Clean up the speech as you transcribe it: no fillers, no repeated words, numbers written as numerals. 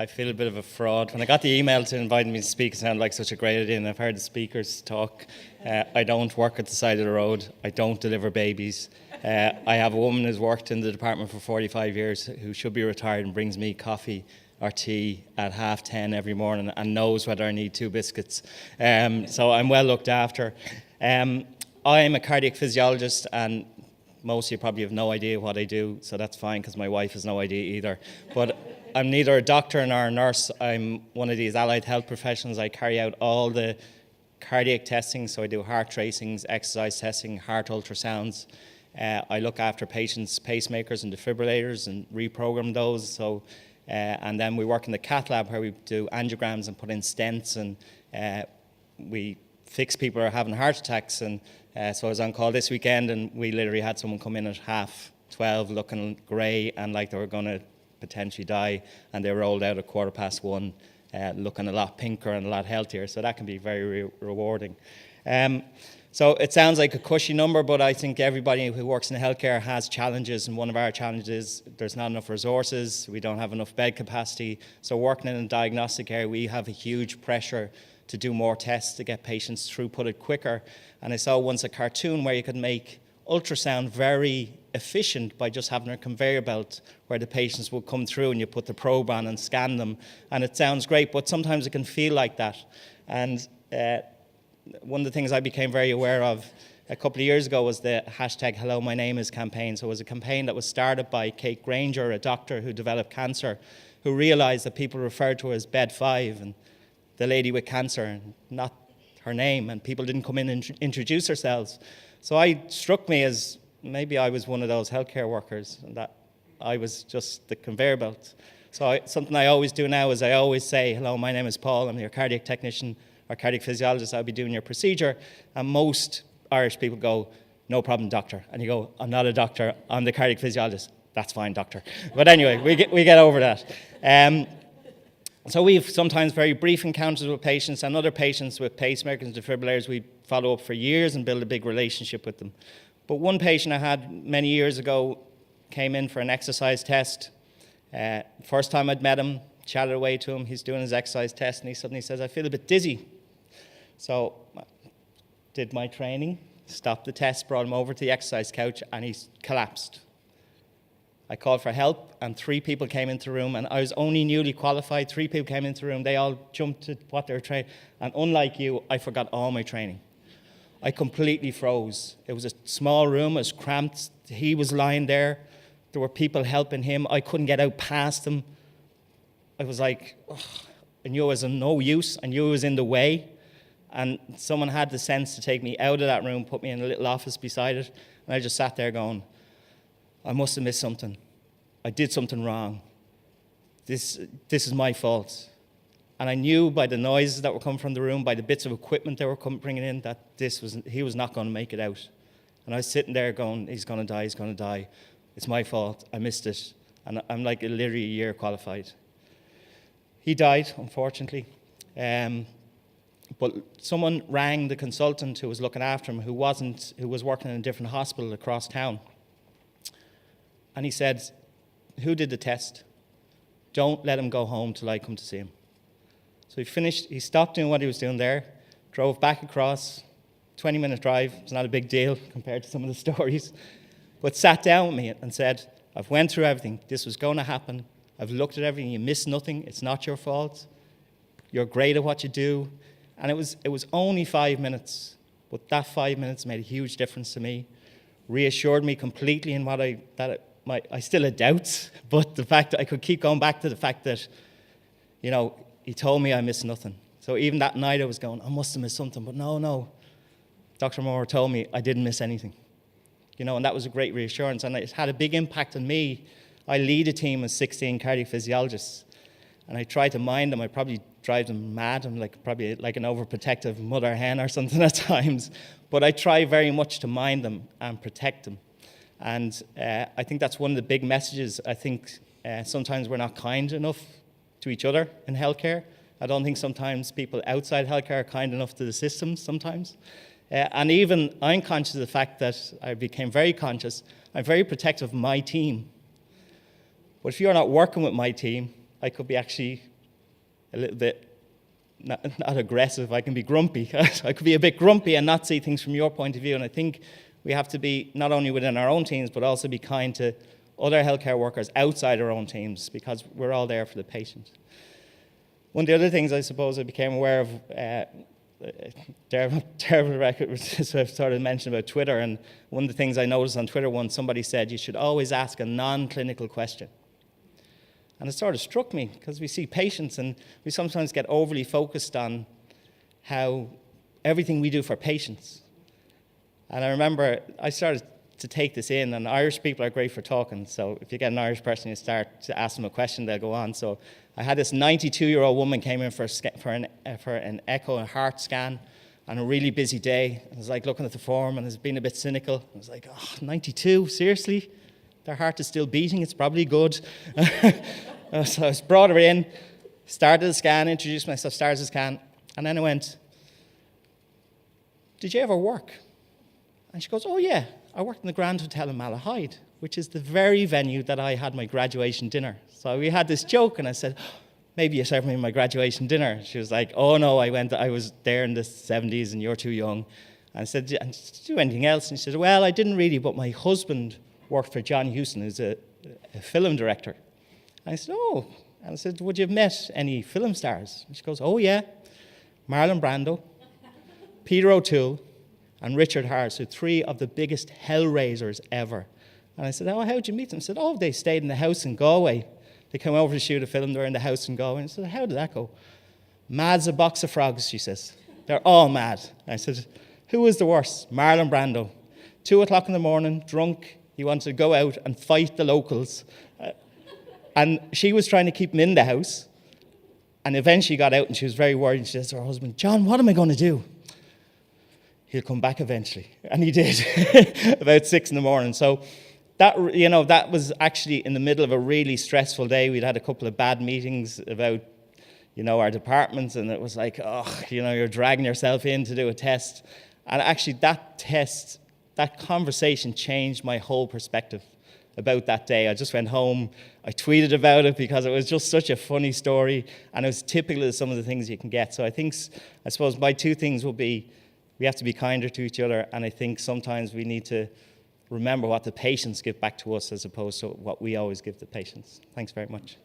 I feel a bit of a fraud. When I got the email to invite me to speak, it sounded like such a great idea, and I've heard the speakers talk. I don't work at the side of the road. I don't deliver babies. I have a woman who's worked in the department for 45 years who should be retired and brings me coffee or tea at 10:30 every morning and knows whether I need 2 biscuits. So I'm well looked after. I'm a cardiac physiologist, and most of you probably have no idea what I do, so that's fine because my wife has no idea either. But I'm neither a doctor nor a nurse. I'm one of these allied health professionals. I carry out all the cardiac testing, so I do heart tracings, exercise testing, heart ultrasounds. I look after patients' pacemakers and defibrillators and reprogram those. So, and then we work in the cath lab where we do angiograms and put in stents, and we fix people who are having heart attacks. And so I was on call this weekend, and we literally had someone come in at 12:30 looking grey and like they were going to potentially die, and they rolled out at 1:15 looking a lot pinker and a lot healthier. So that can be very rewarding. So it sounds like a cushy number, but I think everybody who works in healthcare has challenges, and one of our challenges is there's not enough resources, we don't have enough bed capacity. So working in a diagnostic area, we have a huge pressure to do more tests to get patients throughputed quicker. And I saw once a cartoon where you could make ultrasound very efficient by just having a conveyor belt where the patients will come through and you put the probe on and scan them. And it sounds great, but sometimes it can feel like that. And one of the things I became very aware of a couple of years ago was the hashtag Hello My Name Is campaign. So it was a campaign that was started by Kate Granger, a doctor who developed cancer, who realized that people referred to her as bed 5 and the lady with cancer, and not her name, and people didn't come in and introduce themselves. So it struck me as maybe I was one of those healthcare workers, and that I was just the conveyor belt. So something I always do now is I always say, hello, my name is Paul, I'm your cardiac technician or cardiac physiologist, I'll be doing your procedure. And most Irish people go, no problem, doctor. And you go, I'm not a doctor, I'm the cardiac physiologist. That's fine, doctor. But anyway, we get over that. So we've sometimes very brief encounters with patients, and other patients with pacemakers and defibrillators we follow up for years and build a big relationship with them. But one patient I had many years ago came in for an exercise test. First time I'd met him, chatted away to him, he's doing his exercise test, and he suddenly says, I feel a bit dizzy. So did my training, stopped the test, brought him over to the exercise couch, and he collapsed. I called for help, and 3 people came into the room, and I was only newly qualified. 3 people came into the room, they all jumped to what they were trained, and unlike you, I forgot all my training. I completely froze. It was a small room, it was cramped, he was lying there, there were people helping him, I couldn't get out past him. I was like, ugh. I knew I was of no use, I knew I was in the way, and someone had the sense to take me out of that room, put me in a little office beside it, and I just sat there going, I must have missed something. I did something wrong. This is my fault. And I knew by the noises that were coming from the room, by the bits of equipment they were bringing in, that he was not going to make it out. And I was sitting there going, he's going to die, he's going to die. It's my fault, I missed it. And I'm like literally a year qualified. He died, unfortunately. But someone rang the consultant who was looking after him, who was working in a different hospital across town. And he said, who did the test? Don't let him go home till I come to see him. So he stopped doing what he was doing there, drove back across, 20-minute drive, it's not a big deal compared to some of the stories, but sat down with me and said, I've went through everything, this was going to happen, I've looked at everything, you missed nothing, it's not your fault, you're great at what you do. And it was only 5 minutes, but that 5 minutes made a huge difference to me, reassured me completely in what I still had doubts, but the fact that I could keep going back to the fact that, he told me I missed nothing. So even that night I was going, I must have missed something, but no. Dr. Moore told me I didn't miss anything. And that was a great reassurance, and it had a big impact on me. I lead a team of 16 cardiac physiologists, and I try to mind them. I probably drive them mad. I'm probably like an overprotective mother hen or something at times, but I try very much to mind them and protect them. And I think that's one of the big messages. I think sometimes we're not kind enough to each other in healthcare. I don't think sometimes people outside healthcare are kind enough to the system sometimes. And even I'm conscious of the fact that I became very conscious, I'm very protective of my team. But if you're not working with my team, I could be actually a little bit, not aggressive, I can be grumpy. I could be a bit grumpy and not see things from your point of view. And I think we have to be, not only within our own teams, but also be kind to other healthcare workers outside our own teams, because we're all there for the patient. One of the other things I suppose I became aware of, terrible record, so I've started mentioning about Twitter, and one of the things I noticed on Twitter once, somebody said you should always ask a non-clinical question. And it sort of struck me, because we see patients and we sometimes get overly focused on how everything we do for patients. And I remember I started to take this in, and Irish people are great for talking, so if you get an Irish person, you start to ask them a question, they'll go on. So I had this 92-year-old woman came in for an echo and heart scan on a really busy day. I was like looking at the form and I was being a bit cynical. I was like, oh, 92, seriously? Their heart is still beating, it's probably good. So I brought her in, started the scan, introduced myself, started the scan, and then I went, did you ever work? And she goes, oh yeah, I worked in the Grand Hotel in Malahide, which is the very venue that I had my graduation dinner. So we had this joke, and I said, maybe you served me my graduation dinner. She was like, oh no, I was there in the 70s and you're too young. And I said, did you do anything else? And she said, well, I didn't really, but my husband worked for John Huston, who's a film director. And I said, oh. And I said, would you have met any film stars? And she goes, oh yeah, Marlon Brando, Peter O'Toole, and Richard Harris, who are three of the biggest hellraisers ever. And I said, oh, how'd you meet them? She said, oh, they stayed in the house in Galway. They came over to shoot a film, they were in the house in Galway. And I said, how did that go? Mad's a box of frogs, she says. They're all mad. And I said, who was the worst? Marlon Brando. 2 o'clock in the morning, drunk. He wanted to go out and fight the locals. And she was trying to keep him in the house. And eventually got out and she was very worried. And she says to her husband, John, what am I going to do? He'll come back eventually. And he did, about 6 in the morning. So that was actually in the middle of a really stressful day. We'd had a couple of bad meetings about, our departments, and it was like, you're dragging yourself in to do a test. And actually that conversation changed my whole perspective about that day. I just went home, I tweeted about it because it was just such a funny story, and it was typical of some of the things you can get. So I suppose my 2 things will be, we have to be kinder to each other, and I think sometimes we need to remember what the patients give back to us as opposed to what we always give the patients. Thanks very much.